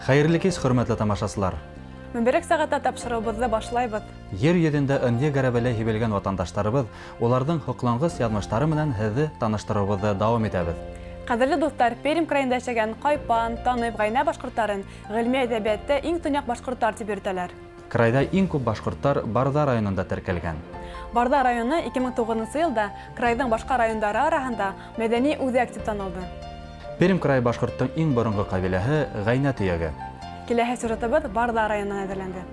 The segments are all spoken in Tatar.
Хәерле кич, хөрмәтле тамашачылар. Мөнберек сәгатьтә тапшыруыбызды башлайбыз. Ер йөзендә ынди гәрәбәләй һибелгән ватандашларыбыз, уларның хоклангыс язмышлары менән һезне таныштыруыбызды дәвам итәбез. Кадерле дуслар, Пермь краенда яшәгән Кайпан, Танып, Гайна башкортларын гыйльми әдәбиятта иң төньяк башкортлар дип йөртәләр. Крайда иң күп башкортлар Барда районында теркәлгән. Барда районы 2009 елда крайның башка райондары арасында мәдәни үзәк дип танылды. Пермь крае башкорттың иң борынгы кабиләһе Гайна төяге. Киләһе сюжетыбыз Барда районынан әзерләнде.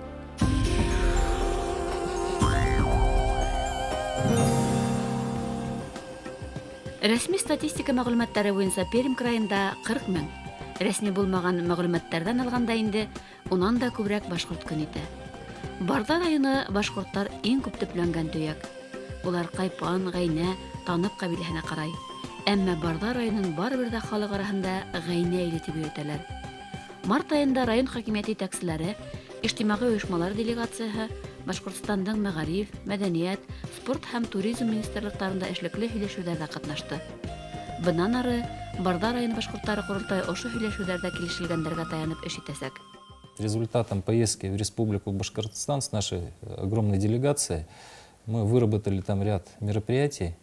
Рәсми статистика мәгълүматлары буенча Пермь краенда 40 мең. Рәсми булмаган мәгълүматлардан алганда инде унан да күбрәк башкорт көн итә. Барда районы башкортлар иң күп төпләнгән төяк. Улар Кайпан, Гайна, Танып кабиләһенә карай. Әмма Барда районын барыбер дә халык арасында Гайна иле дип йөртәләр. Март айында район хакимияте тәкъсилләре, иҗтимагый оешмалар делегациясе, Башкортстандың мәгариф, мәдәният, спорт һәм туризм министрлыкларында эшлекле һөйләшүләрдә катнашты. Буннан ары Барда районы башкортлары курултайы ошо һөйләшүләрдә килешелгәннәргә таянып эш итәсәк. Результатом поездки в Республику Башкортостан с нашей огромной делегацией мы выработали там ряд мероприятий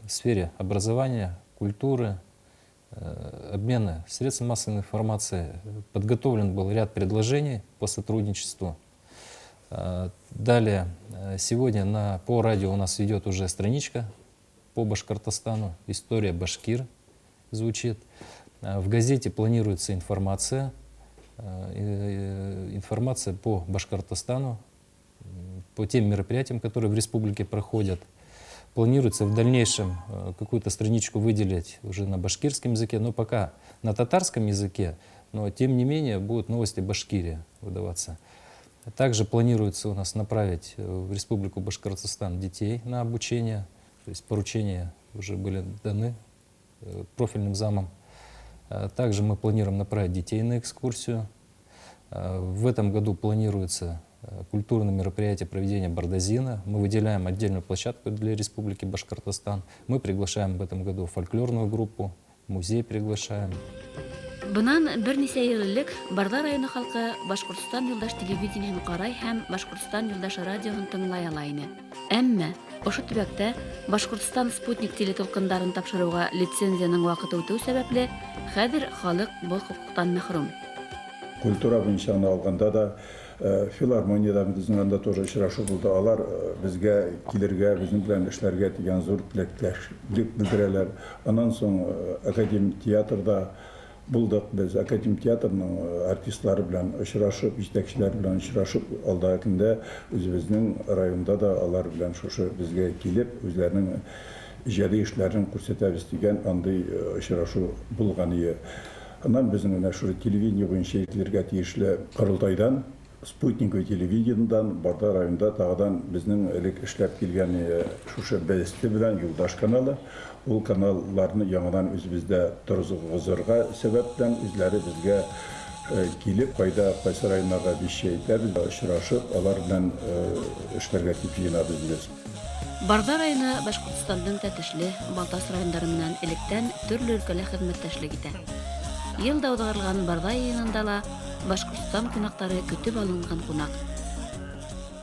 в сфере образования, культуры, обмена средств массовой информации. Подготовлен был ряд предложений по сотрудничеству. Далее, сегодня по радио у нас идет уже страничка по Башкортостану, история Башкир звучит. В газете планируется информация по Башкортостану, по тем мероприятиям, которые в республике проходят. Планируется в дальнейшем какую-то страничку выделить уже на башкирском языке, но пока на татарском языке, но тем не менее будут новости Башкирии выдаваться. Также планируется у нас направить в Республику Башкортостан детей на обучение, то есть поручения уже были даны профильным замам. Также мы планируем направить детей на экскурсию. В этом году планируется культурное мероприятие проведения Бардазина. Мы выделяем отдельную площадку для Республики Башкортостан. Мы приглашаем в этом году фольклорную группу, музей приглашаем. Бунан берничә ел элек Барда районы халкы Башкортстан юлдаш телевидениеһен карай һәм Башкортстан юлдаш радиоһын тыңлай ала иде. Әмма ошо төбәктә Башкортстан спутник телетолкындарын тапшыруга лицензияның вакыты үтү сәбәпле хәзер халык бу хукуктан мәхрүм. Культура буенча алганда да филармониядә безнең анда тоже очрашу булды. Алар безгә килергә, безнең белән эшләргә дигән зур теләклек белдерәләр. Аннан соң академик театрда булдык. Без академик театрның артистлары белән очрашып, җитәкчеләр белән очрашып, алда көндә үзебезнең районда да алар белән шушы безгә килеп, үзләренең иҗади эшләрен күрсәтәбез дигән андый очрашу булган иде. Аннан безнең менә шушы телевидение буенча ителергә тиешле корылтайдан, спутниковый телевидениедан Барда районында тагыдан безнең элек эшләп килгән шушы бәйсте белән Юлдаш каналы, ул каналларны яңадан үзебездә торгызырга сәбәптән үзләре безгә килеп, кайсы районнарда бишәйтәбез, очрашып, алар белән эшләргә тиешбез без. Барда районы Башкортстандың Тәтешле, Балтас райондары менән электән төрле өлкәлә хезмәттәшлек итә. Елда уздырылган Барда йыйынында ла Башкортстан кунаклары көтеп алынган кунак.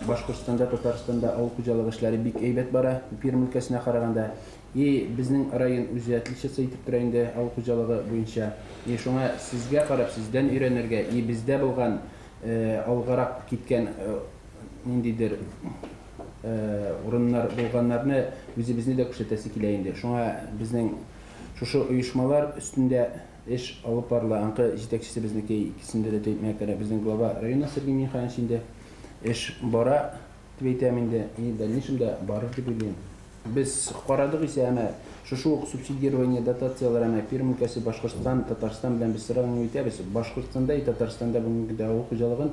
Башкортстанда, Татарстанда авыл хуҗалыгы эшләре бик әйбәт бара, Пермь өлкәсенә караганда. Безнең район үзе отличасы итеп тора инде авыл хуҗалыгы буенча. Шуңа сезгә карап, сездән өйрәнергә, бездә булган алгарак киткән ниндидер урыннар булганнарны үзебезне дә күрсәтәсе килә инде. Шуңа безнең шушы оешмалар үстендә эш алып барыла. Анкы җитәкчесе безнеке икесендә дә тәйтмәкә керә. Безнең глава района Сергей Михайлович инде эш бара дип әйтәм инде. Дальнейшемдә барыр дип уйлыйм. Без карадык исә әмма шушы ук субсидирование дотациялар әмма Пермь өлкәсе, Башкортстан, Татарстан белән без сравнивать итәбез. Башкортстанда и Татарстанда бүгенге авыл хуҗалыгын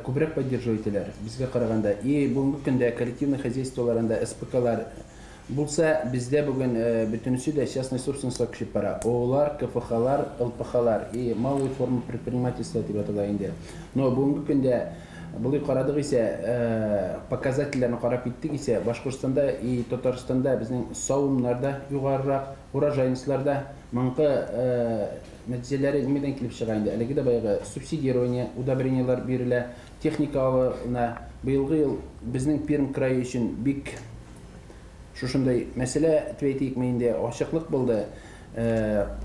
күбрәк поддерживать итәләр. Безгә караганда бүгенге көндә коллективный хозяйстволарында СПКлар булса, бездә бүген бөтенесе дә частный собственностька күчеп бара. Олар, КФХлар, ЛПХлар и малые формы предпринимательства дип атала инде. Но бүгенге көндә Бұл қарадық ise показательлерін қарап кеттік ise Башқұртстанда и Татарстанда біздің сауынларда юғарырақ, урожайныстарда маңқы нәтижелері немеден келіп шығайынды. Әлігі де байғы субсидирование, удобрениялар берілі, техникалына бұйылғы ел біздің Пермь крайы үшін бик шушындай мәселе төвейтейік мейінде ашықлық болды.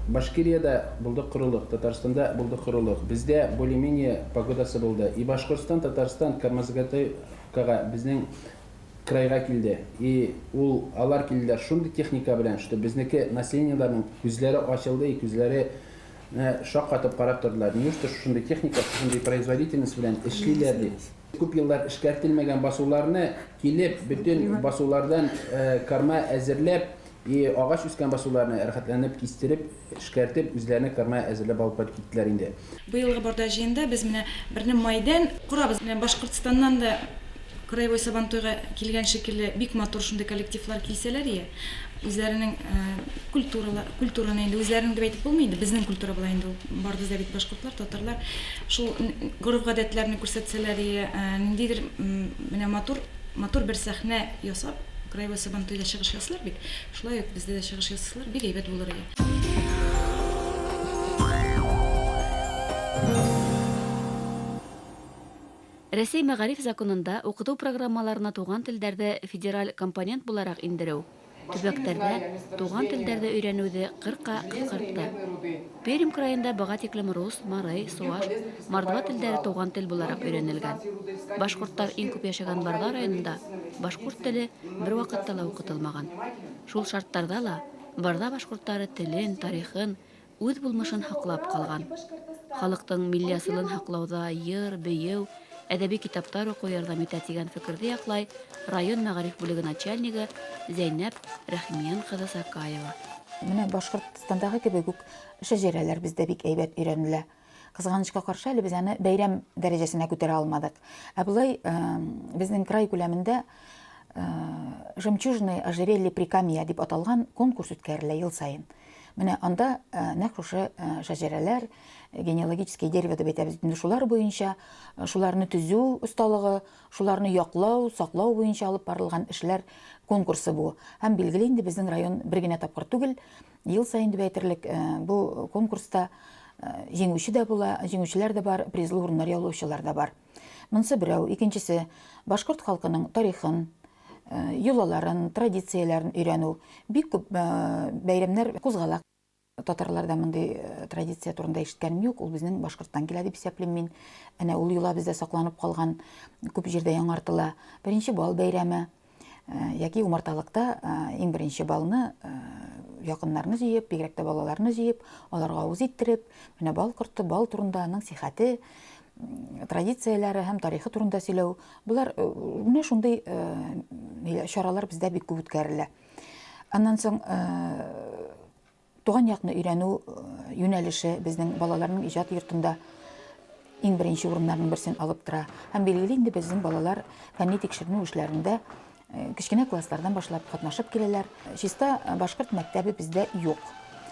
Башкирияда болды құрылық, Татарстанда болды құрылық. Бізде более-менее погодасы болды. И Башқұртстан, Татарстан, Кармазгатайға біздің крайға келді. И ол алар келділер шунды техника білән, что біздікі населенияларының күзлері ашылды, и күзлері шақ қатып қарап тұрдылар. Не үшін шунды техника, шунды производительность білән ішлейлерді. Көп елдар ішкәртілмеген басуларны келіп, бүтін басулардан карма әзірлеп, и ағаш үскен басуларны әрқатланып, кестеріп, ішкәртіп, үзлеріне карма әзірлеп алып барып кеттілер инде. Быйылғы барда жиында біз міне бірні майдан құрабыз. Башқұртстаннан да Краевой Сабантойға келген шекілі бик матур шундай коллективлар келселер ие. Үзләрінің культураны енді үзләрінің деп айтып болмайды, біздің культура бұла енді барды да бит башқұртлар, татарлар. Шул ғұрып ғадәтләріне көрсетселер ие, нендейдір матур бір сәхне ясап, Краевой Сабантойда шығыш ясылар бик. Шулай өк бізде де шығыш ясылар бик әйбәт болыр ие. Рәсәй мәгариф законында укыту программаларына туган телдәрдә федераль компонент буларак индерү. Төбәктәрдә туган телдәрдә өйрәнүне 40-ка кыскартты. Пермь краенда бага тиклем рус, марый, суаш, мордва телдәре туган тел буларак өйрәнелгән. Башкортлар иң күп яшәгән Барда районында башкорт теле бер вакытта ла укытылмаган. Шул шарттарда ла Барда башкортлары телен, тарихын, үз булмышын һаклап калган. Халыктың милли асылын һаклауда йыр, бейеү, әдәби китаптар уку ярдәм итә дигән фикерде яклай район мәгариф бүлеге начальнигы Зәйнәп Рәхимиян кызы Сакаева. Менә Башкортстандагы кебек үк шәҗәрәләр бездә бик әйбәт өйрәнелә. Кызганычка каршы әле без аны бәйрәм дәрәҗәсенә күтәрә алмадык. Ә булай безнең край күләмендә жемчужное ожерелье Прикамья дип аталган конкурс үткәрелә ел сайын. Менә анда нәкъ шушы шәҗәрәләр, генеалогические дерево дип әйтәбез, шулар буенча, шуларны төзү осталыгы, шуларны яклау, саклау буенча алып барылган эшләр конкурсы бу. Һәм билгеле инде безнең район бер генә тапкыр түгел, ел сайын дип әйтерлек, бу конкурста җиңүче дә була, җиңүчеләр дә бар, призлы урыннар яулаучылар да бар. Монысы берәү, икенчесе башкорт халкының тарихын, юлаларын, традицияларын өйрәнү. Бик күп бәйрәмнәр кузгала. Татарларда мондый традиция турында ишеткәнем юк, ул безнең Башкорттан килә дип исәплим мин. Әнә ул юла бездә сакланып калган, күп җирдә яңартыла. Беренче бал бәйрәме, яки умарталыкта иң беренче балны якыннарны җыеп, бигрәк тә балаларны җыеп, аларга уз иттереп, менә бал корты, бал турында аның сихәте, традицияләре һәм тарихы турында сөйләү. Булар менә шундый чаралар бездә бик күп үткәрелә. Аннан соң туган якны өйрәнү юнәлеше безнең балаларның иҗат йортында иң беренче урыннарның берсен алып тора. Һәм билгеле инде безнең балалар фәнни тикшеренү эшләрендә кечкенә класслардан башлап катнашып киләләр. Чиста башкорт мәктәбе бездә юк.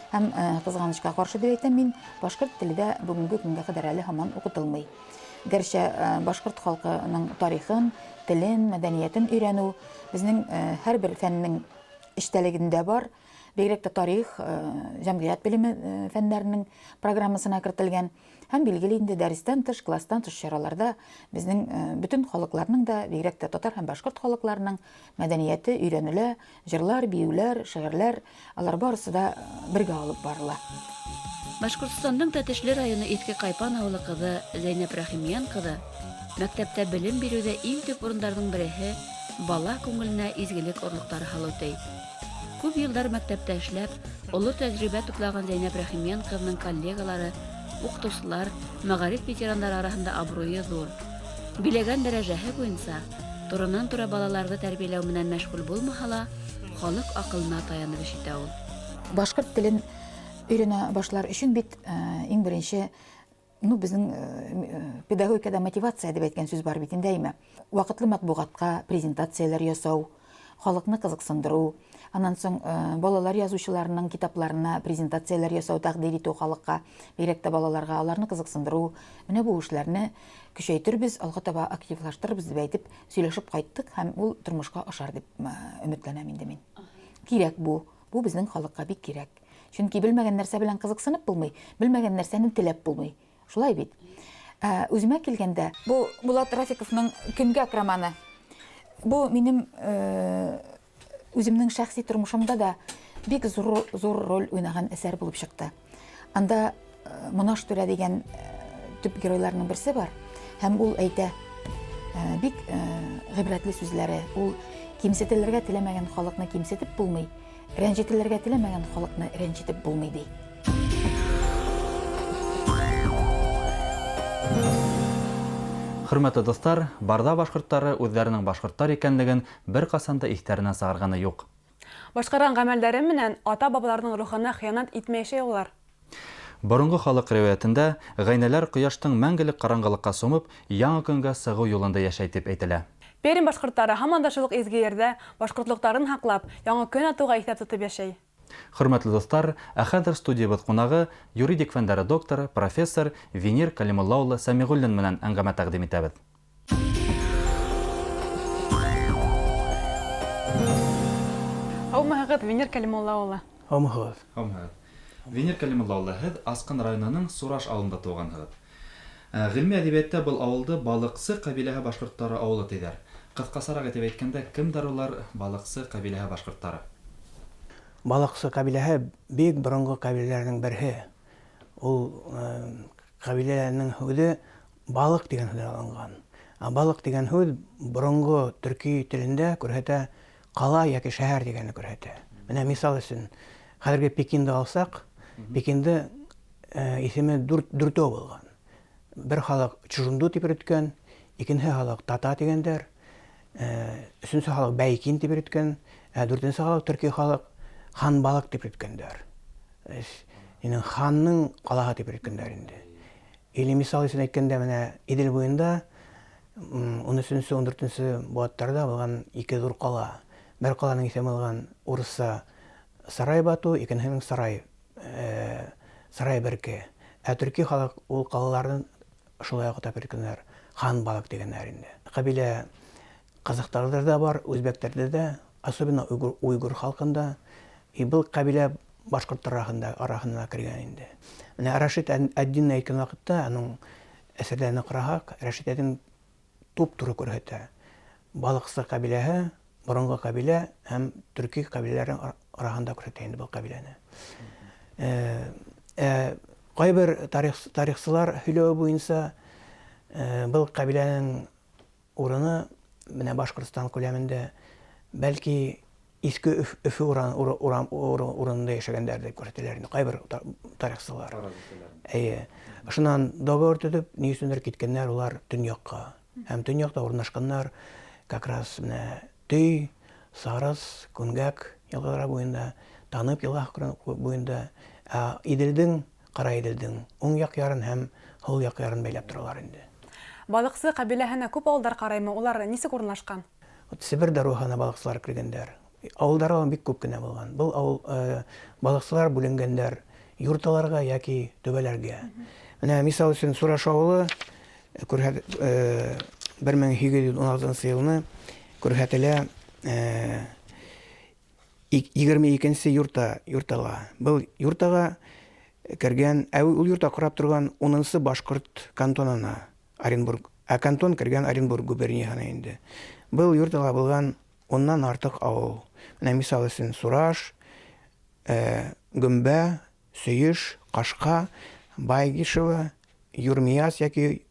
Һәм кызганычка каршы дип әйтәм мин, башкорт телендә бүгенге көнгә кадәр әле һаман укытылмый. Гәрчә башкорт халкының тарихын, телен, мәдәниятен өйрәнү безнең һәрбер фәннең эчтәлегендә бар. Бигрәк тә тарих, җәмгыять белеме фәннәренең программасына кертелгән. Һәм билгеле инде дәрестән тыш, класстан тыш чараларда безнең бүтән халыкларның да, бигрәк тә татар һәм башкорт халыкларының мәдәнияте өйрәнелә, җырлар, биюләр, шигырьләр, алар барысы да бергә алып барыла. Башкортстанның Тәтешле районы Иске Кайпан авылы кызы Зәйнәп Рәхимиян кызы мәктәптә белем бирүдә иң төп урыннарның береһе бала күңеленә изгелек орлыктары халыты. Күп елдар мәктәптә эшләп, олы тәҗрибә туплаган Зәйнәп Рәхимиян кызының коллегалары, укытучылар, мәгариф ветераннары арасында абруе зур. Биләгән дәрәҗәһе буенча, турыннан-тура балаларны тәрбияләү менән мәшгуль булмаһа, халык акылына таянып эш итә ул. Башкорт телен өйрәнә башлар өчен бит иң беренче безнең педагогикада мотивация дип әйткән сүз бар бит инде әйме. Вакытлы матбугатка презентацияләр ясау, халыкны кызыксындыру, Анан соң балалар язучыларының китапларына презентациялар ясау тәкъдир итү халыкка, бигрәк тә балаларга аларны кызыксындыру, менә бу эшләрне көчәйтербез, алга таба активлаштырырбыз дип әйтеп сөйләшеп кайттык һәм ул тормышка ашар дип өметләнәм инде мин. Кирәк бу безнең халыкка бик кирәк. Чөнки белмәгән нәрсә белән кызыксынып булмый, белмәгән нәрсәне теләп булмый. Шулай бит. Үземә килгәндә, бу Булат Рафиковның Көнгәк романы. Бу минем үземнең шәхси тормышымда да бик зур роль уйнаган әсәр булып чыкты. Анда Монаш Түрә дигән төп геройларның берсе бар. Һәм ул әйтә, бик гыйбрәтле сүзләре. Ул кимсетелергә теләмәгән халыкны кимсетеп булмый, рәнҗетелергә теләмәгән халыкны рәнҗетеп булмый ди. Хөрмәтле достар, Барда башкортлары үзләренең башкортлар икәнлеген бер касан да ихтәренә сагарганы юк. Башкарган гамәлләре менән ата-бабаларның рухына хыянат итмәйшәй улар. Борынгы халык риваятендә гайнәләр кояштың мәңгелек караңгылыкка сумып, яңа көнгә сыгу юлында яшәй дип әйтелә. Пермь башкортлары һаман да шул изге ердә башкортлыктарын һаклап, яңа көн атуга исәп тотып яшәй. Хөрмәтле достар, ә хәзер студиябыз кунагы юридик фәннәре докторы, профессор Венер Калимулла улы Сәмигуллин менән әңгәмә тәкъдим итәбез. Һаумыгыз, Венер Калимулла улы. Һаумыгыз. Венер Калимулла улы, һез Аскын районының Сураш авылында туганһыз. Гыйльми әдәбиятта был авылды Балыксы кабиләһе башкортлары авылы диләр. Кыскасарак итеп әйткәндә, кемдер улар Балыксы кабиләһе башкортлары? Балыксы кабиләһе бик борынгы кабиләләрнең берсе. Ул кабиләләрнең һүзе балык дигән һүздән алынган. Балык дигән һүз борынгы төрки телендә күрһәтә кала яки шәһәр дигәнне күрһәтә. Менә мисал өчен, хәзерге Пекинды алсак, Пекинды исеме дүртәү булган. Бер халык Чжунду дип йөрткән, икенче халык Тата дигәндәр, өченче халык Бәйкин дип йөрткән, дүртенче халык төрки халык Хан балык дип йөрткәннәр. Ханның калаһы дип йөрткәннәр инде. Или мисал өчен әйткәндә, менә Идел буенда 13-нче, 14-нче буаттарда булган ике зур кала. Бер каланың исеме булган урысча Сарай Бату, икенчесенең Сарай Берке. Төрки халык ул калаларны шулай атап йөрткәннәр. Хан балык дигәннәр инде. Кабилә казактарда да бар, үзбәкләрдә дә, особенно уйгур халкында. Был кабилә башкортлар арасына кергән инде. Менә Рашид ад-Дин әйткән вакытта, аның әсәрләренә карасак, Рашид ад-Дин туп-туры күрһәтә. Балыксы кабиләһе, борынгы кабилә һәм төрки кабиләләре арасында күрһәтә инде бу кабиләне. Кайбер тарихчылар һөйләү буенча, был кабиләнең урыны менә Башкортстан күләмендә бәлки Иске Өфе урынында яшәгәннәр дип күрсәтәләр инде кайбер тарихчылар. Шуннан договор төзеп, ни өчендер киткәннәр улар төньякка. Һәм төньякта урнашканнар как раз менә Төй, Сарыс, Көнгәк елгалары буенда, Танып елгалары буенда, Иделдең, Кара Иделдең уң як ярын һәм һул як ярын бәйләп торалар инде. Балыксы кабиләһенә күп авылдар караймы, улар нисек урнашкан? Себердә рухана балыксылар кергәннәр. Авылдары бик күп кенә булган. Был авыл балыксылар бүленгәннәр юрталарга яки төбәләргә. Менә мисал өчен Сураш авылы 1816 елны күрһәтелә 22-нче юртага. Был юртага кергән, ул юрта карап торган 10-нчы башкорт кантонына, Оренбург. Кантон кергән Оренбург губерниясына инде. Был юртага булган оннан артык авыл. Менә мисал өчен Сураш, Гөмбә, Сөеш, Кашка, Байгишева, Юрмияс яки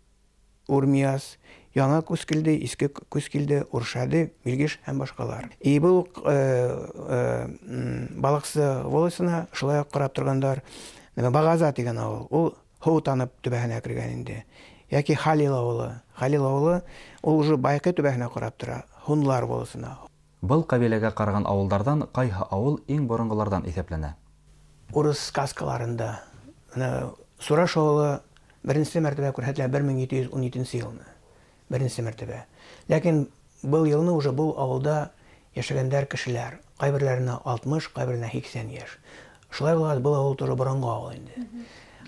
Урмияс, Яңа Күскилде, Иске Күскилде, Уршады, Билгиш һәм башкалар. Был Балыксы волосына шулай карап торгандар. Багаза дигән авыл. Ул Һоу танып төбәһенә кергән инде. Яки Халил авылы. Халил авылы ул уже Байкы төбәһенә карап тора. Хунлар волосына. Был кабиләгә караган авылдардан кайһы авыл иң борынгылардан исәпләнә? Урыс сказкаларында Сураш авылы беренче мәртәбә күрһәтелә 1717 елны. Беренче мәртәбә. Ләкин был елны уже бу авылда яшәгәндәр кешеләр. Кайберләренә 60, кайберләренә 80 яшь. Шулай булган был авыл туры борынгы авыл инде.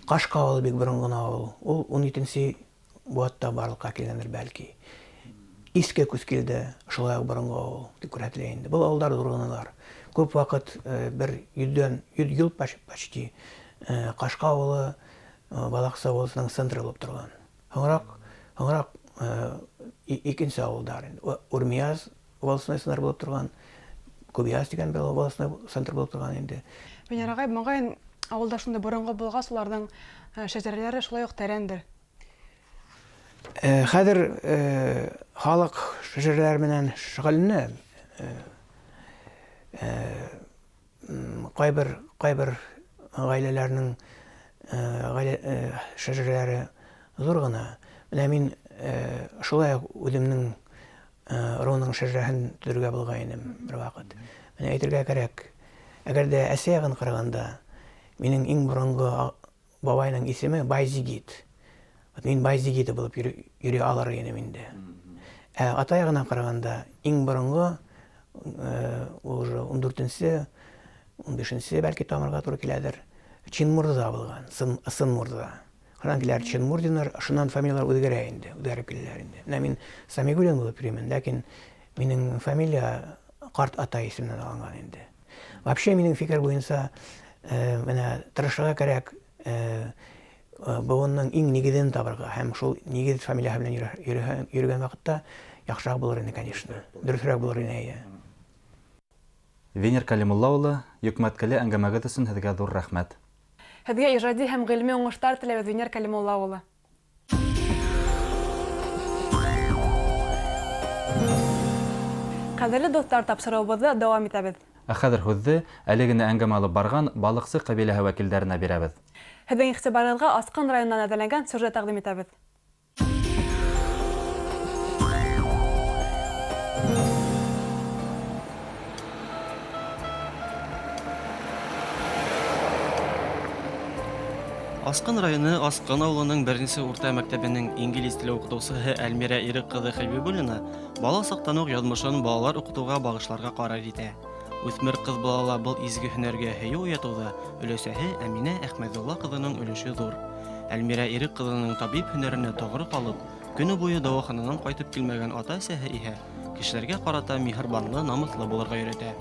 Кашка авылы бик борынгы авыл. Ул 17нче буатта барлыкка килгәндер бәлки. Иске күз килде, шулай ук борынгы авыл дип күрһәтелә инде. Был авылдар зургыналар. Күп вакыт бер 100 ел почти Кашка авылы Балаксы авылының центры булып торган. Соңрак икенче авылдар инде. Урмияз авылының центры булып торган. Күбияз дигән бер авылның центры булып торган инде. Венер агай, маңгайын авылда шунда борынгы булган, уларның шәҗәрәләре шулай ук тәрәндер. Хәзер халык шәҗәрәләр белән шөгыльләнә. Кайбер гаиләләрнең шәҗәрәләре зур гына. Менә мин шулай үземнең роның шәҗәрәһен төзергә булган идем бер вакыт. Менә әйтергә кирәк, әгәр дә Әсиягын караганда, минең иң борынгы бабайның исеме Байзигит. Мин Байзигит булып йөри алыр идем инде. Атаягына караганда, иң борынгы уже 14нче, 15нче бәлки тамырга туры киләдер. Чинмурза булган, Сын Мурза. Хранкиләр Чинмурдиннар, шуннан фамилиялар үзгәрә инде, үзгәреп киләләр инде. Менә мин Самигулин булып йөрим, ләкин минең фамилия карт ата исеменнән алынган инде. Вообще минең фикер буенча, менә тырышырга кирәк, буынның иң нигезен табырга һәм шул нигез фамилия белән йөргән вакытта яхшырак булыр инде, конечно. Дөресрәк булыр иде. Венер Калимулла улы, йөкмәткәле әңгәмәгез өчен һеҙгә ҙур рәхмәт. Һеҙгә ижади һәм ғилми уңыштар теләйбеҙ, Венер Калимулла улы. Ҡәҙерле дуҫтар, тапшырыуыбыҙҙы дауам итәбеҙ. Ә хәҙер һүҙҙе әле генә әңгәмә алып барған Балыҡсы ҡәбиләһе вәкилдәренә бирәбеҙ. Һеҙҙең иғтибарығыҙға Асҡын районынан әҙерләнгән сюжет тәҡдим итәбеҙ. Асҡын районы Асҡын ауылының беренсе урта мәктәбенең инглиз теле уҡытыусыһы Әлмирә Ирек ҡыҙы Хәбибуллина бала саҡтан уҡ яҙмышын балалар уҡытыуға бағышларға ҡарар итә. Үҫмер ҡыҙ балала был изге һөнәргә һөйөү уятыуҙа өләсәһе Әминә Әхмәҙулла ҡыҙының өлөшө ҙур. Әлмирә Ирек ҡыҙының табип һөнәренә тоғро ҡалып, көнө буйы дауахананан ҡайтып килмәгән ата-әсәһе иһә кешеләргә ҡарата миһырбанлы, намыҫлы булырға өйрәтә.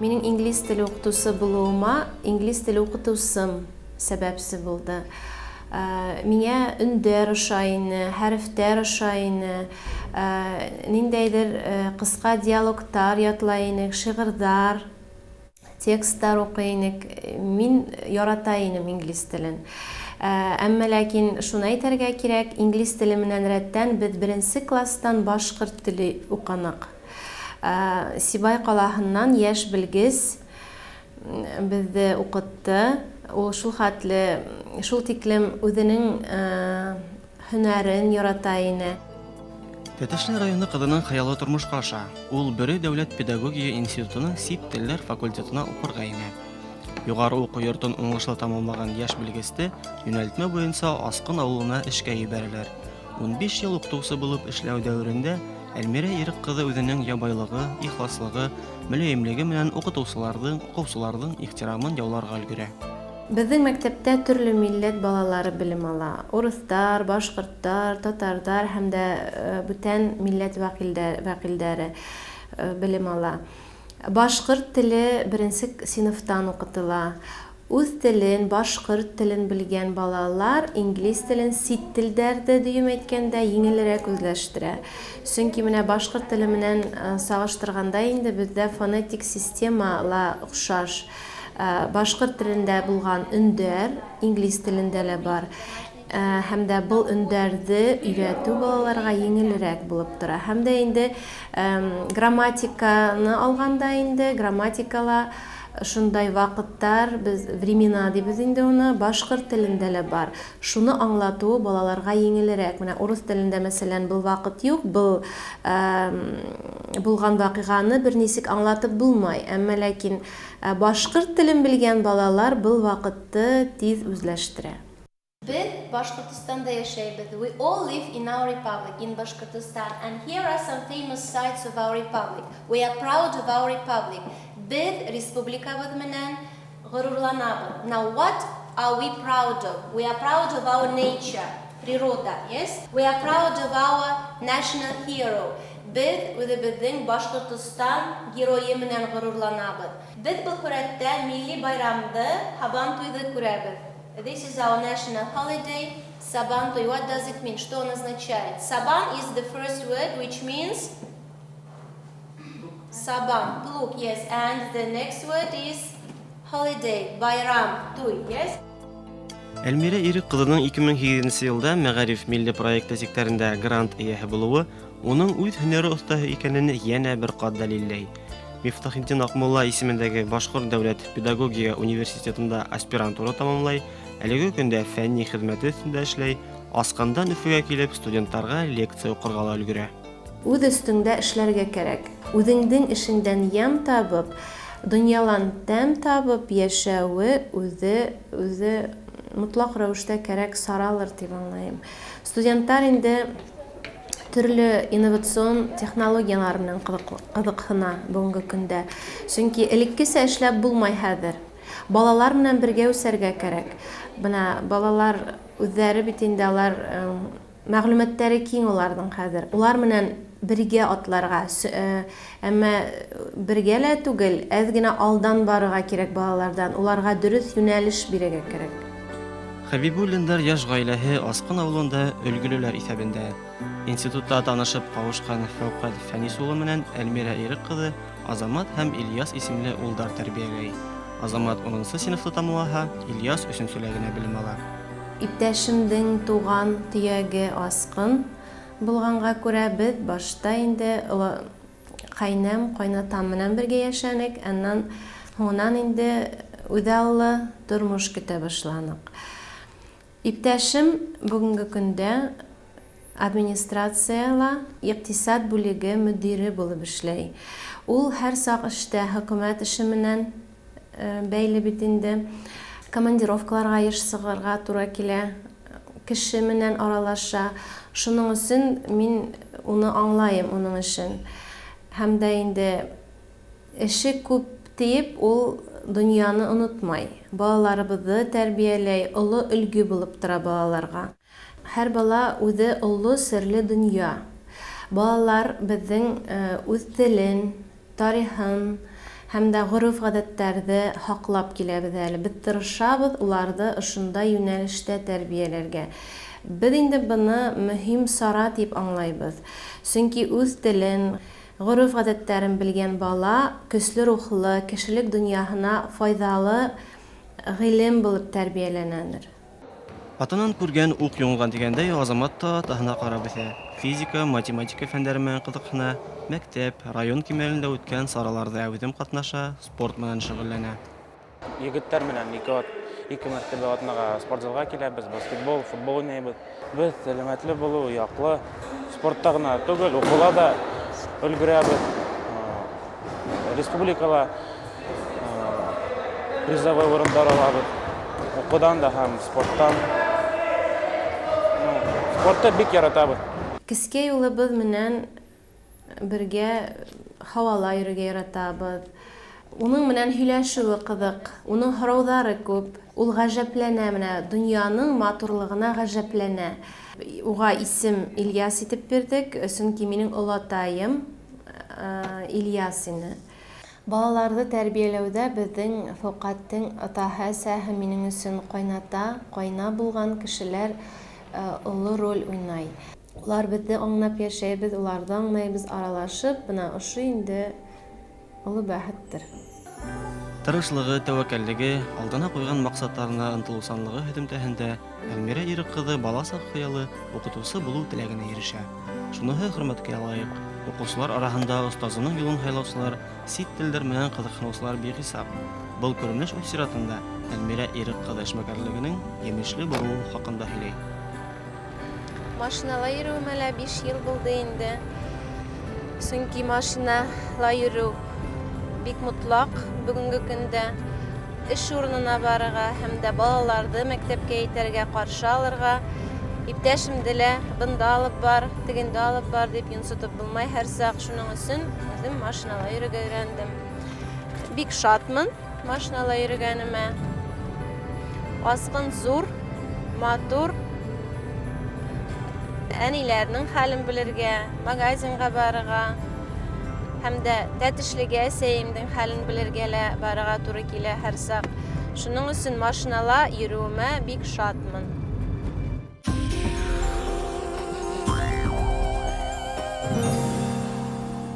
Минең инглиз теле уҡытыусы булыуыма инглиз теле уҡытыусым сәбәпсе булды. Миңә өндәр ошай ине, хәрефтәр ошай ине, ниндәйҙер ҡыҫҡа диалогтар ятлай инек, шиғырҙар, текстар уҡый инек. Мин ярата инем инглиз телен. Әммә ләкин шуны әйтергә кирәк, инглиз теле менән рәттән беҙ беренсе кластан башҡорт теле уҡаныҡ. Сибай ҡалаһынан йәш белгес беҙҙе уҡытты. Ул шул хәтле, шул тиклем үҙенең һөнәрен ярата ине. Тәтешле районы ҡыҙының хыялы тормошҡа аша. Ул Бөрө дәүләт педагогия институтының сит телләр факультетына уҡырға инә. Юғары уҡыу йортон уңышлы тамамлаған йәш белгесте йүнәлтмә буйынса Асҡын ауылына эшкә ебәрәләр. 15 йыл уҡытыусы булып эшләү дәүерендә Әлмирә Ирек ҡыҙы үҙенең ябайлығы, ихласлығы, мөләйемлеге менән уҡытыусыларҙың, уҡыусыларҙың ихтирамын яуларға өлгөрә. Беҙҙең мәктәптә төрлө милләт балалары белем ала. Урыҫтар, башҡорттар, татардар һәм дә бүтән милләт вәкилдәре белем ала. Башҡорт теле беренсе синыфтан уҡытыла. Үҙ телен, башҡорт телен белгән балалар инглиз телен, сит телдәрҙе дөйөм әйткәндә еңелерәк үҙләштерә. Сөнки менә башҡорт теле менән сағыштырғанда инде беҙҙә фонетик система ла оҡшаш. Башҡорт телендә булған өндәр инглиз телендә лә бар. Һәм дә был өндәрҙе өйрәтеү балаларға еңелерәк булып тора. Һәм дә инде грамматиканы алғанда инде грамматикала шундай ваҡыттар, без времена дибез инде уны, башҡорт телендә лә бар. Шуны аңлатыуы балаларға еңелерәк. Менә урыҫ телендә мәсәлән был ваҡыт юҡ, был булған ваҡиғаны бер нисек аңлатып булмай. Әммә ләкин башҡорт телен белгән балалар был ваҡытты тиҙ үзләштерә. Biz Bashkortostanda yaşayız. We all live in our republic, in Bashkortostan. And here are some famous sites of our republic. We are proud of our republic. Biz Respublikabız menen gururlanabız. Now what are we proud of? We are proud of our nature, природа, yes? We are proud of our national hero. Biz bizning Bashkortostan геройы менен gururlanabız. Biz bu huratda milli bayramda Sabantoy'da күрәбез. This is our national holiday, Sabantoy. What does it mean? Что он означает? Saban is the first word, which means Saban, plug, yes. And the next word is holiday, bayram, туй, yes. Әлмирә Ирек кызының 2008 елда Мәгариф милли проекты сектарында грант ияһе булуы уның үз һөнәре остаһы икәнен янә бер кат дәлилләй. Мифтахетдин Акмулла исемендәге Башкорт дәүләт педагогия университетында аспирантура тәмамлай, әлеге көндә фәнни хезмәте өстендә эшләй, Аскандан Өфөгә килеп студентларга лекция укырга өлгерә. Үз өстеңдә эшләргә кирәк. Үзеңнең эшеңдән ям табып, дөньялан тәм табып яшәүе үзе mutlaq рәвештә кирәк саралыр дип аңлыйм. Студентлар инде төрле инновацион технологиялар белән кызыксына бүгенге көндә. Чөнки элеккечә эшләп булмай хәзер. Балалар белән бергә үсәргә кирәк. Менә балалар үзләре бит инде алар мәгълүматлары киң уларның хәзер. Улар белән бергә атларга, әмма бергә лә түгел, әз генә алдан барырга кирәк балалардан. Уларга дөрес юнәлеш бирергә кирәк. Хәбибуллиндар яшь гаиләһе Аскан авылында өлгөлеләр исәбендә. Институтта танышып кавышкан фәвкать фәнни сулы менән Әлмирә Ирек кызы Азамат һәм Ильяс исемле улдар тәрбияләй. Азамат 10нчы сыйныфта тамамлаһа, Ильяс 3нчелә генә белем ала. Иптәшемнең туган төяге Аскын булганга күрә без башта инде кайнам, кайнатам менән бергә яшәнек, аннан һоннан инде үдәлле тормыш көтә башланык. Иптәшем бүгенге көндә администрацияла икътисад бүлеге мөдире булып эшләй. Ул һәр сак эштә хөкүмәт эше менән бәйле бит инде. Командировкаларга еш сыгырга туры килә. Кеше менән аралаша. Шуның өчен мин уны аңлайым, уның эшен. Һәм дә инде эше күп дип ул дөньяны онытмай. Балаларыбызны тәрбияләй, олы өлгү булып тора балаларга. Һәр бала үзе олы серле дөнья. Балалар безнең үз телен, тарихын һәм дә гореф-гадәтләрне хаклап киләбез әле. Без тырышабыз уларны ошында юнәлештә тәрбияләргә. Без инде буны мөһим сара дип аңлайбыз. Чөнки үз телен, гореф-гадәтләрен белгән бала көчле рухлы, кешелек дөньяһына файдалы гыйлем булып тәрбияләнәдер. Атынан күргән ук юнган дигәндәй Азамат та тахна карап үсә. Физика, математика фәннәре белән кызыксына, мәктәп, район кимәлендә үткән сараларда үзем катнаша, спорт белән шөгыльләнә. Егетләр менән ике мәртәбә атнага спортзалга киләбез, баскетбол, футбол уйнайбыз. Без сәламәтле булу, яклы, спортта гына түгел, укула да өлгерәбез. Республикала призовой урындар алабыз. Укудан да һәм спорттан. Спортта бик яратабыз. Кискә юлыбыз менән бергә һавала йөрергә яратабыз. Уның менән һөйләшүе кызык, уның һораулары күп. Ул гаҗәпләнә менә дөньяның матурлыгына гаҗәпләнә. Уга исем Ильяс итеп бирдек, чөнки минең олатаем Ильяс ине. Балаларны тәрбияләүдә безнең фәвкатьтең атаһы минең өчен кайна булган кешеләр олы роль уйнай. Улар безне аңлап яшәйбез, уларда аңлайбыз, аралашып, менә ошо инде олы бәхеттер. Тырышлыгы, тәвәккәллеге, алдына куйган максатларына ынтылучанлыгы һөдемтәһендә Әлмирә Ирек кызы баласы хыялы укытучы булу теләгенә ирешә. Шуныһы хөрмәткә лаек. Укучылар арасында остазының юлын хайлаучылар, сит телләр белән кызыксынулар бихисап. Был күренеш үз сиратында Әлмирә Ирек кызы эшмәкәрлегенең ямешле булуы хакында һөйләй. Машинала йөрүемә 5 ел булды инде. Чөнки машинала йөрү бик мотлак бүгенге көндә. эш урынына барырга һәм дә балаларды мәктәпкә итәргә, каршы алырга. Иптәшемде лә бында алып бар, тегендә алып бар дип йонсытып булмай һәр сак. Шуның өчен үзем машинала йөрергә өйрәндем. Бик шатмын машинала йөргәнемә. Асқын зур, матур. Әниләрнең хәлен белергә, магазинга барырга һәм дә тәтешлегә сәемнең хәлен белергә лә барырга туры килә һәр сак. Шуның өчен машинала йөрүемә бик шатмын.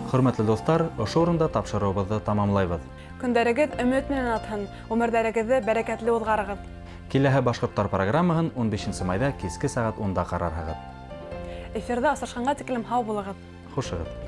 Хөрмәтле достар, ошо урында тапшыруыбызды тамамлайбыз. Көндәрегез өмет менән атһын, өмердәрегезне бәрәкәтле узгарыгыз. Киләһе Башкортлар программаһын 15 майда киске сәгать 10-да карарһығыз. Эфирда асышканга тиклем һау булыгыз. Хушыгыз.